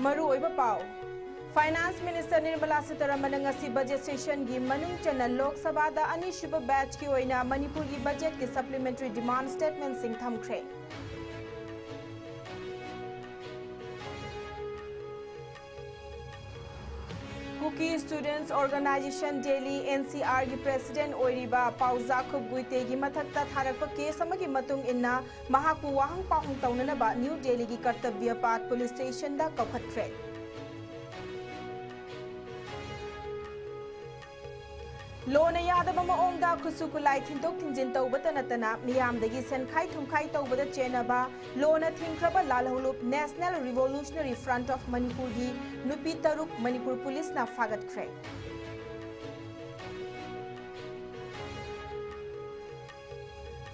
मरुओइबा पाव finance minister Nirmala Sitharaman ngasi budget session की मनुंग चना लोक सभा दा अनिशुब बैच की ओइना मणिपुर की बजट के सप्लीमेंट्री डिमांड स्टेटमेंट सिंह थमख्रे Kuki students Organisation Delhi NCR की प्रेसिडेंट ओइरिबा पाउजा खुबगुइते की मथक्ता थारक केस अमगी मतुंग इन्ना महाकु वाहंग पाहुंग तौननबा न्यू दिल्ली की कर्तव्य पाट पुलिस स्टेशन दा कौखत्रे लोना यादव मओंगदा खुसुकुलाई थिंदोक थिंजिन तौबता नतना मियामदगी सेनखाई थुमखाई तौबदा चेनबा लोना थिंख्रबा लालहौलुप National Revolutionary Front of Manipur की नुपी तरुक मणिपुर पुलिस ना फागतख्रे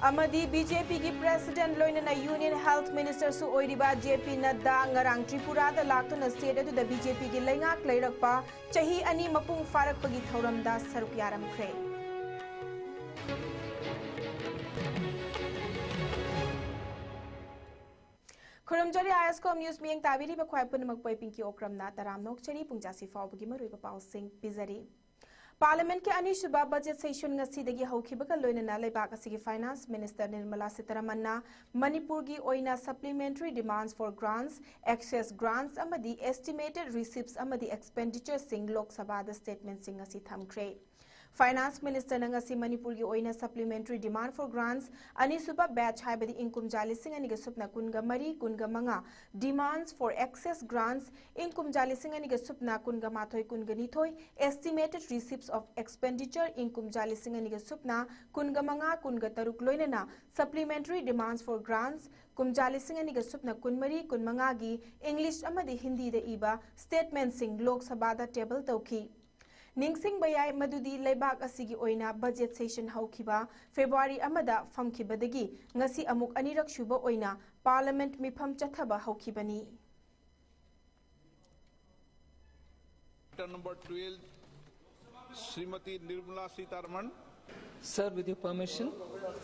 अमदी बीजेपी की प्रेसिडेंट लोइनना यूनियन हेल्थ मिनिस्टर सु ओइरिबा जेपी नड्डा ngarang त्रिपुरा दा लाक्तुना स्टेट अदुदा बीजेपी की लैंगाक लैरकपा चाही अनि मपुंग फारकपगी थौरमदा सरुक यारमख्रे खुरमजरी आईएसकॉम न्यूज मियंग ताबिरी बख्वाय पुनमक पैपिंग की ओक्रमना तराम नोकचरी पुंजासी फावबगी मरुइबा पाव सिंह पिजरी पार्लियामेंट के अनिशुबा बजट सेशन ngasi हौखिबका लोइनना लेबाक असिगी फाइनेंस मिनिस्टर निर्मला सीतारमण मणिपुर की ओइना supplementary demands for grants excess grants अमदी एस्टिमेटेड रिसिप्ट्स अमदी एक्सपेंडिचर सिंह लोक सभा स्टेटमेंट सिंह ngasi थमख्रे फाइनेंस मिनिस्टर ngasi मणिपुर की ओइना सप्लीमेंटरी डिमांड फॉर ग्रांट्स अनिसुबा बैच हाइबदी इनकुम जालिसिंग अनिगा सुपना कुनगा मरी कुनगा मंगा डिमांड्स फॉर एक्सेस ग्रांट्स इनकुम जालिसिंग अनिगा सुपना कुनगा माथोय कुनगा निथोय एस्टिमेटेड रिसिप्ट्स ऑफ एक्सपेंडिचर इनकुम जालिसिंग अनिगा सुपना कुनगा मंगा कुनगा तरुक लोइनना सप्लीमेंटरी डिमांड्स फॉर ग्रांट्स कुमजालिसिंग अनिगा सुपना कुनमरी कुनमंगा की इंग्लिश अमदी हिंदी दा इबा स्टेटमेंट सिंह लोक सभा दा टेबल तौखी निंगसिंग बयाय मदुदी लेबाक असिगी ओइना बजट सेशन हौखिबा फेब्रुआरी अमदा फमखिबदगी ngasi अमुक अनिरक सुबा ओइना parliament मिफम चथबा हौखिबनी Number 12 Srimati Nirmala Sitharaman. Sir, with your permission,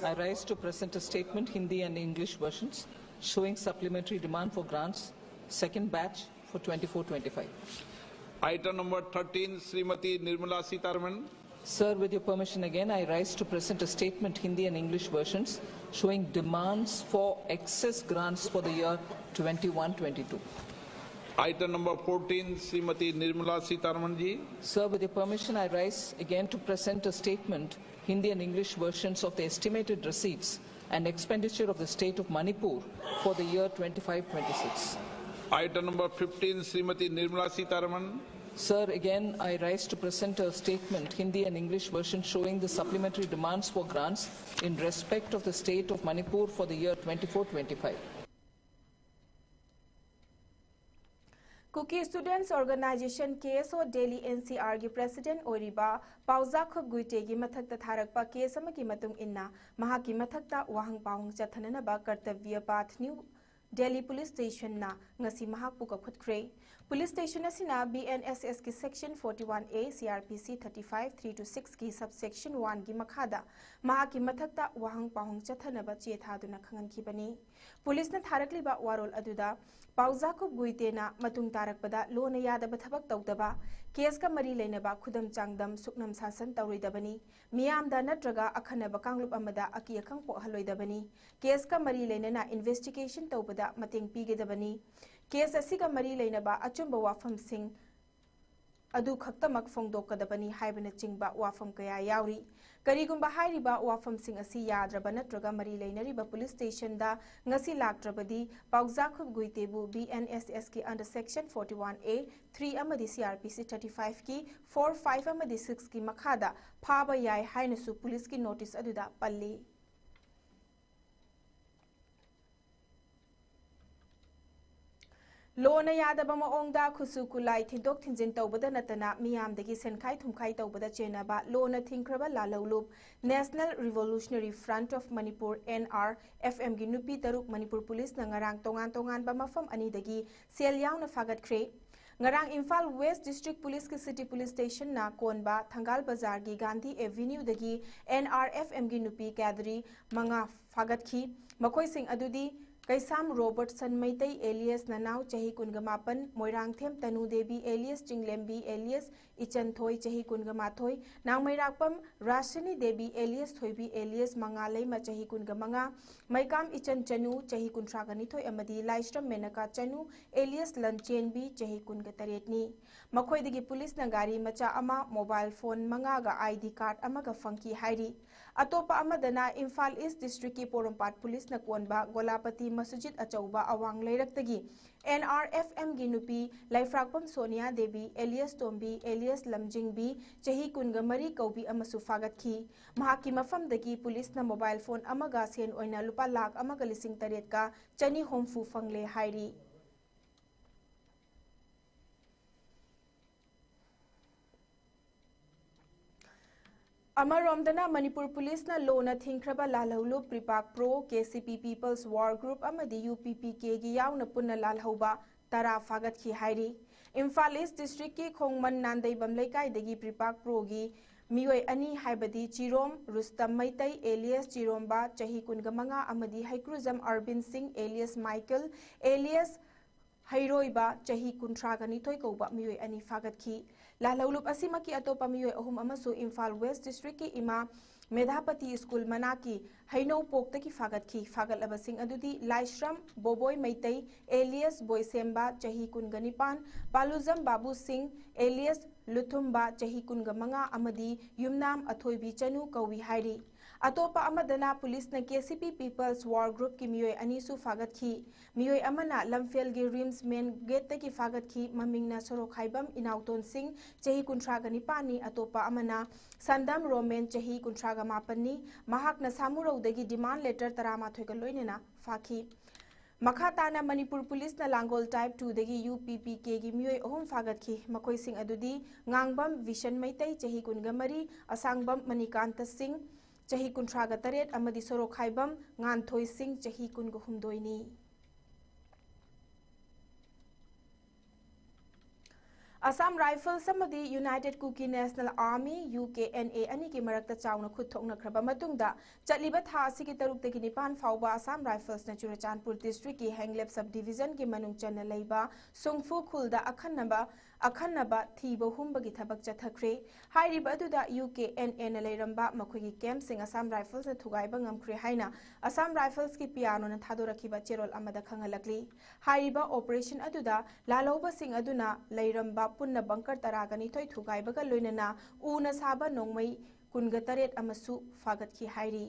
I rise to present a statement, Hindi and English versions, showing supplementary demand for grants, second batch for 24-25. Item number 13, Srimati Nirmala Sitharaman. Sir, with your permission again, I rise to present a statement, Hindi and English versions, showing demands for excess grants for the year 21-22. Item number 14, Srimati Nirmala Sitharaman ji. Sir, with your permission, I rise again to present a statement, Hindi and English versions of the estimated receipts and expenditure of the state of Manipur for the year 25-26. Item number 15, Srimati Nirmala Sitharaman. Sir, again, I rise to present a statement, Hindi and English version, showing the supplementary demands for grants in respect of the state of Manipur for the year 24-25. Kuki students organisation केस और Delhi NCR की president ओरिबा पाउजा खुबगुइते की मथक्ता थारकपा case अमकी मतुंग इन्ना महाकी मथक्ता वाहंग पाहुंग चथननबा कर्तव्य पाठ न्यू दिल्ली पुलिस स्टेशन ना ngasi mahakpu kakhutkhre police station असिना BNSS की सेक्शन 41A CRPC 35-3-6 की सबसेक्शन 1 की मखादा महाकी मथक्ता वाहंग पाहुंग चथनबा चे थादुना खंगनखिबनी पुलिस न थारकलिबा वारोल अदुदा पाउजा खुब गुइतेना मतुंग तारकपदा लोन यादब थबक तौदबा केस का मरी लेनबा खुदम चांगदम सुकनम सासन तौरिदबनी मियामदा नत्रगा अखनबा कांगलुप अमदा अकी अखंग पोहलोइदबनी केस का मरी लेनना इन्वेस्टिगेशन तौबदा मतेंग पीगेदबनी केस असिगा मरी लेनबा अचुंबा वाफम सिंह अदु खक्तमक फोंदोकदबनी हाइबन चिंगबा वाफम कया यावरी करीगुंबा हाइरिबा वाफम सिंह असि याद्रबा नत्रगा मरी लेनरिबा पुलिस स्टेशन दा ngasi लाक्ट्रबदी पाउजा खुब गुइतेबु BNSS की अंडर सेक्शन 41A 3 अमदी CRPC 35 की 4-5 अमदी 6 की मखादा फाबा याय हाइनसु पुलिस की नोटिस अदुदा पल्ली लोना यादब मओंगदा खुसु कुलाई थिंदोक थिंजिन तौबदा नतना मियामदगी सेनखाई थुमखाई तौबदा चेनबा लोना थिंख्रबा लालौलुप National Revolutionary Front of Manipur NRFM की नुपी तरुक मणिपुर पुलिस न ngarang tongan tongan ba mafam anidagi sel yauna fagatkhre ngarang Imphal West District Police की सिटी पुलिस स्टेशन ना कोनबा थंगाल बाजार की गांधी एवेन्यू दगी NRFM की नुपी कैदरी मंगा फागतखी मखोई सिंह अदुदी कैसाम रोबर्टसन मैतई एलियस ननाव चही कुनगमापन मोइरांगथेम तनु देवी एलियस चिंगलेम्बी एलियस इचनथोई चही कुनगमाथोई नांगमैराकपम राशिनी देवी एलियस थोइबी एलियस मंगालैमा चही कुनगमंगा मैकाम इचन चनु चही कुंथ्रागनिथोई अमदी लाइस्ट्रम मेनका चनु एलियस लंचेनबी चही कुनगतरेटनी मखोइदगी पुलिस न गाड़ी मचा अमा मोबाइल फोन मंगागा आईडी कार्ड अमगा फंकी हाइरी अतोपा अमदना इम्फाल ईस्ट डिस्ट्रिक्ट की पोरमपाट पुलिस न कोनबा गोलापति मसजिद अचौबा अवांग लैरक्तगी NRFM गी नुपी लाइफ्राकपम सोनिया देवी एलियस तोम्बी एलियस लमजिंगबी चही कुनगमरी कौबी अमसु फागतखी महाकी मफमदगी पुलिस न मोबाइल फोन अमगा सेन ओइना लुपा लाख अमगा लिसिंग तरेट का चनी होमफु फंगले हाइरी अमरोमदना मणिपुर पुलिस न लोना थिंख्रबा लालहौलु PREPAK pro KCP People's War Group अमदी UPPK गी यावना पुन्ना लालहौबा तरा फागतखी हाइरी इम्फाल ईस्ट डिस्ट्रिक्ट की खोंगमन नांदैबम लैकाइदगी प्रिपाक प्रो गी मियोय अनी हाइबदी चिरोम रुस्तम मैतई एलियस चिरोमबा चही कुनगमंगा अमदी Haikrujam Arbin Singh alias Michael alias हैरोइबा चही कुंथ्रागनिथोय कौबा मियोय अनी फागतखी लालौलुप असिमकी अतोपा मियोय अहुम अमसु इम्फाल वेस्ट डिस्ट्रिक्ट की इमा मेधापति स्कूल मनाकी हैनौ पोक्तकी फागतखी फागतलबसिंग अदुदी लाइश्रम बोबोय मैतई एलियस बोयसेम्बा चही कुनगनिपान पालुजम बाबू सिंह एलियस लुथुम्बा चही कुनगमंगा अमदी युमनाम अथोइबी चनु कौवी हाइरी अतोपा अमदना पुलिस न KCP पीपल्स वॉर ग्रुप की मियोय अनीसु फागतखी मियोय अमना लमफेल गी रिम्स मेन गेट की फागतखी ममिंगना सरोखाइबम इनाउतोन सिंह चही कुंथ्रागनिपानी अतोपा अमना संदम रोमेन चही कुंथ्रागमापनी महाकना सामुरौदगी डिमांड लेटर तरामाथोइगा लोइनेना फाखी मखाताना मणिपुर पुलिस न लांगोल टाइप 2 दगी UPPK गी मियोय अहुम फागतखी मखोइसिंग अदुदी ngangbam विशन मैतई चही कुनगमरी असांगबम मणिकांत सिंह चही कुंथ्रागा तरेट अमदी सरोखाइबम nganthoi सिंह चही कुनगहुमदोइनी असम राइफल्स अमदी United Kuki National Army UKNA अनी की मरक्ता चाउना खुथोंगनख्रबा मतुंगदा चलिबा था असिगी तरुक्तगी निपान फाउबा असम राइफल्स न चुरचानपुर डिस्ट्रिक्ट की हैंगलेप सब डिवीजन की मनुंग चन्ना लैबा सुंगफु खुलदा अखन्नबा थीबा हुंबगी थबक चथख्रे हाइरिबा अदुदा UKNA न लैरंबा मखोगी कैंप सिंग असम राइफल्स न थुगाइबा ngamkhre हाइना असम राइफल्स की पियानो न थादोरखिबा चेरोल अमदा खंगलकली हाइरिबा ऑपरेशन अदुदा लालौबा सिंग अदुना लैरंबा पुन्ना बंकर तरागनिथोय थुगाइबगा लोइनना उना साबा नोंमै कुनगा तरेट अमसु फागतखी हाइरी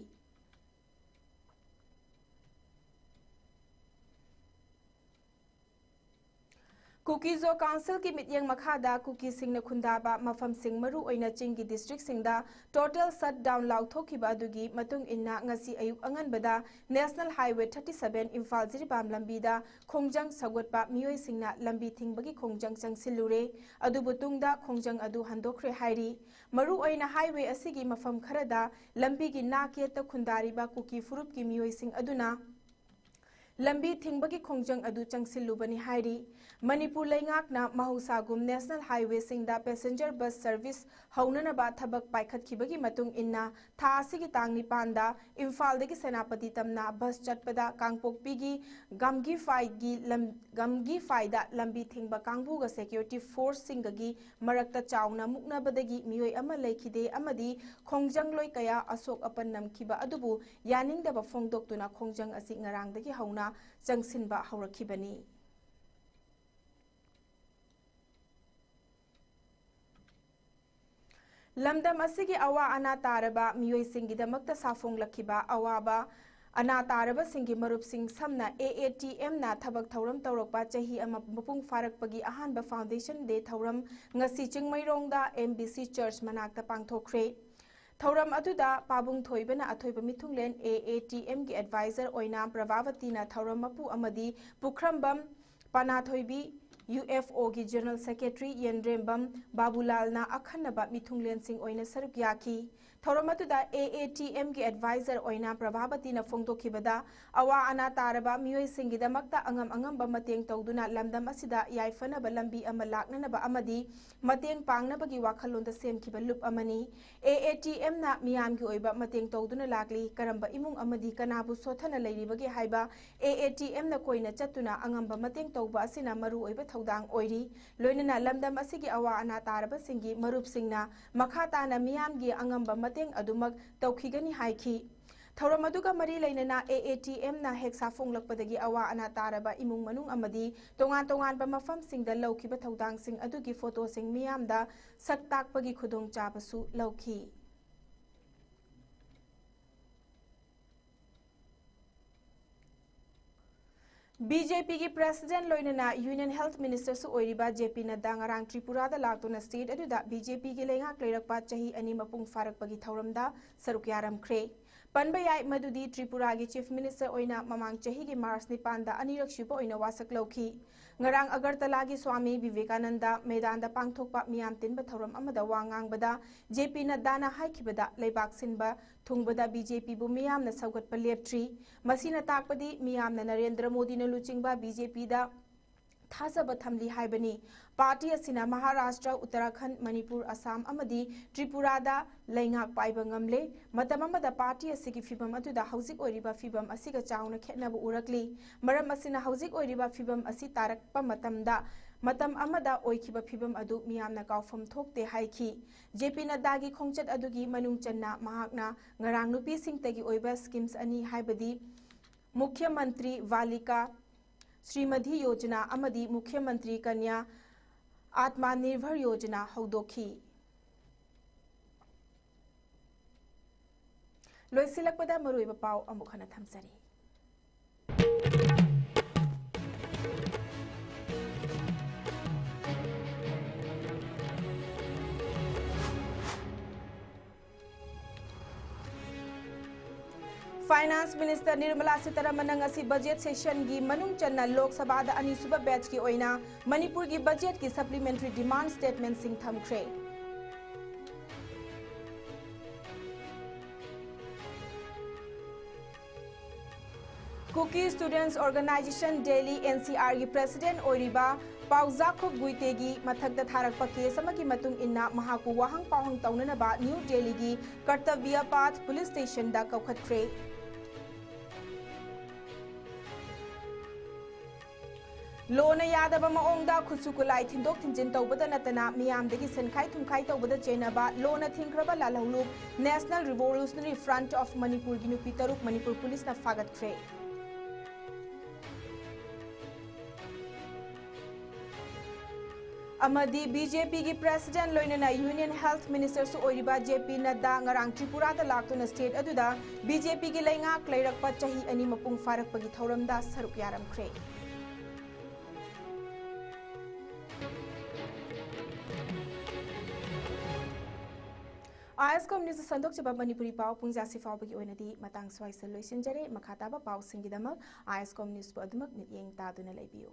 कुकीजो काउंसिल की मित्यंग मखादा कुकी सिंह खुंदाबा मफम सिंह मरु ओइना चिंगी डिस्ट्रिक्ट सिंगदा टोटल शट डाउन लाउथोखिबा दुगी मतुंग इन्ना ngasi अयुक अंगनबदा नेशनल हाईवे 37 इम्फाल जिरिबाम लंबीदा खोंजंग सगोटपा मियोय सिंगना लंबी थिंगबगी खोंजंग चंगसिलुरे अदुबुतुंगदा खोंजंग अदु हंदोखरे हाइरी मरु ओइना हाईवे असिगी मफम खरदा लंबीगी नाकेत खुंदारिबा कुकी फुरुप की मियोय सिंग अदुना लंबी थिंगबगी खोंजंग अदु चंगसिलुबनी हाइरी मणिपुर लैंगाकना महौसागुम नेशनल हाईवे सिंगदा पैसेंजर बस सर्विस हौननबा थबक पाइखतखिबगी मतुंग इन्ना था असिगी तांग निपानदा इम्फालदगी सेनापति तमना बस चटपदा कांगपोकपीगी गमगी फाइदा लंबी थिंगबा कांगबुगा सिक्योरिटी फोर्स सिंगगी मरक्ता चाउना मुकनबदगी मियोय अमा लैखिदे अमदी खोंजंग लोय कया अशोक अपन नमखिबा अदुबु यानिंगदबा फोंगदोक्तुना खोंजंग असि ngaraangdagi hauna changsinba haurakibani lamdam asigi awa ana taraba miyoi singidamakta safonglakiba awaba ana taraba singi marup sing samna AATM na thabak thauram tawrokpa chahi ama mapung farakpagi ahanba foundation day thauram ngasi chingmairongda MBC church manakta pangthokre थौरम अदुदा पाबुंग थोइबना अथोइबा मिथुंगलेन AATM की adviser ओइना Prabhavati ना थौरम मपु अमदी पुखरमबम पनाथोइबी UFO की general secretary येंद्रेमबम Babulal ना अखन्नबा मिथुंगलेन सिंह ओइना सरुक याखी थौरमतुदा AATM की adviser ओइना Prabhavati न फोंदोखिबदा अवा अना तारबा मियोय सिंगिदमक्ता अंगम बमतेंग तौदुना लमदम असिदा याइफनब लंबी अमा लाक्ननब अमदी मतेंग पांगनबगी वाखलोंदा सेमखिबा लुप अमनी AATM ना मियामगी ओइबा मतेंग तौदुना लाक्ली करंबा इमुंग अमदी कनाबु सोथना लैरिबगे हाइबा AATM ना कोइना चतुना अंगम मतेंग तौबा असिना मरु ओइबा थौदांग ओइरी लोइनना लमदम असिगी अवा अना तारबा सिंगी मरुप सिंगना मखा ताना मियामगी अंगम मतेंग अदुमक तौखिगनी हाइखी थौरम अदुगा मरी लैनना AATM ना हेक्सा फोंगलकपदगी अवा अना तारबा इमुंग मनुंग अमदी तोंगान तोंगानबा मफमसिंगदा लौखिबा थौदांगसिंग अदुगी फोटोसिंग मियामदा सक्ताकपगी खुदोंग चाबसु लौखी BJP की प्रेसिडेंट लोइनना यूनियन हेल्थ मिनिस्टर सु ओइरिबा JP नड्डा ngarang त्रिपुरा दा लाक्तोना स्टेट अदुदा BJP की लेंगाक लेरकपा चाही अनि मपुंग फारकपगी थौरमदा सरुक यारमख्रे पनबा याय मदुदी त्रिपुरा की चीफ मिनिस्टर ओइना ममांग चाही की मार्च निपानदा अनिरक सुबा ओइना वासक लौखी ngarang अगरतला की स्वामी विवेकानंदा मैदान दा पांगथोकपा मियाम तिनबा थौरम अमदा वांगांगबदा JP नड्डा ना हाइखिबदा लेबाक सिनबा थुंगबदा BJP बु मियाम न सौगतपा लेपट्री मसीना ताकपदी मियाम न नरेंद्र मोदी न लुचिंगबा BJP दा थाजब थमली हाइबनी पार्टी असिना महाराष्ट्र उत्तराखंड मणिपुर असम अमदी त्रिपुरा दा लैंगाक पाइबा ngamle मतम अमदा पार्टी असिगी फिबम अदुदा हौजिक ओइरिबा फिबम असिगा चाउना खेनब उरकली मरम असिना हौजिक ओइरिबा फिबम असि तारकपा मतमदा मतम अमदा ओइखिबा फिबम अदु मियामना काउफम थोकते हाइखी JP नड्डा की खोंगचत अदुगी मनुंग चन्ना महाकना ngarang नुपी सिंगतगी ओइबा स्कीम्स अनि हाइबदी मुख्यमंत्री वालिका श्रीमती योजना अमदी मुख्यमंत्री कन्या आत्मनिर्भर योजना हौदोखी लोइसिलकपदा मरुइबा पाउ अमुक हना थमसरी finance minister Nirmala Sitharaman ngasi budget session की मनुंग चन्ना लोकसभा दा अनिसुबा बैच की ओइना मणिपुर की बजट की सप्लीमेंट्री डिमांड स्टेटमेंट सिंग थमख्रे Kuki students Organisation Delhi NCR की प्रेसिडेंट ओइरिबा पाउजाखुब गुइतेगी मथकदा थारकपा केस अमगी मतुंग इन्ना महाकु वाहंग पावहंग तौननबा न्यू दिल्ली की कर्तव्य पाथ पुलिस स्टेशन दा कौखत्ख्रे लोना यादव मओंगदा खुसुकुलाई थिंदोक थिंजिन तौबदा नतना मियामदगी सनखाई थुमखाई तौबदा चेनबा लोना थिंख्रबा लालहौलुब National Revolutionary Front of Manipur की नुपी तरुक मणिपुर पुलिस ना फागतख्रे अमदी BJP की प्रेसिडेंट लोइनना यूनियन हेल्थ मिनिस्टर सु ओइरिबा JP नड्डा ngarang त्रिपुरा दा लाक्तोना स्टेट अदुदा BJP की लेंगाक लेरकपा चाही अनि मपुंग फारकपगी थौरमदा सरुक यारमख्रे आयसकॉम न्यूज़ संदोक जब मणिपुरी पाव पुंजा सिफावगी ओइनदी मतंग स्वाइसल लोइसिनजरे मखाताबा पाव सिंगिदमक आयसकॉम न्यूज़ बु अदुमक मियेंग तादुना लैबियो।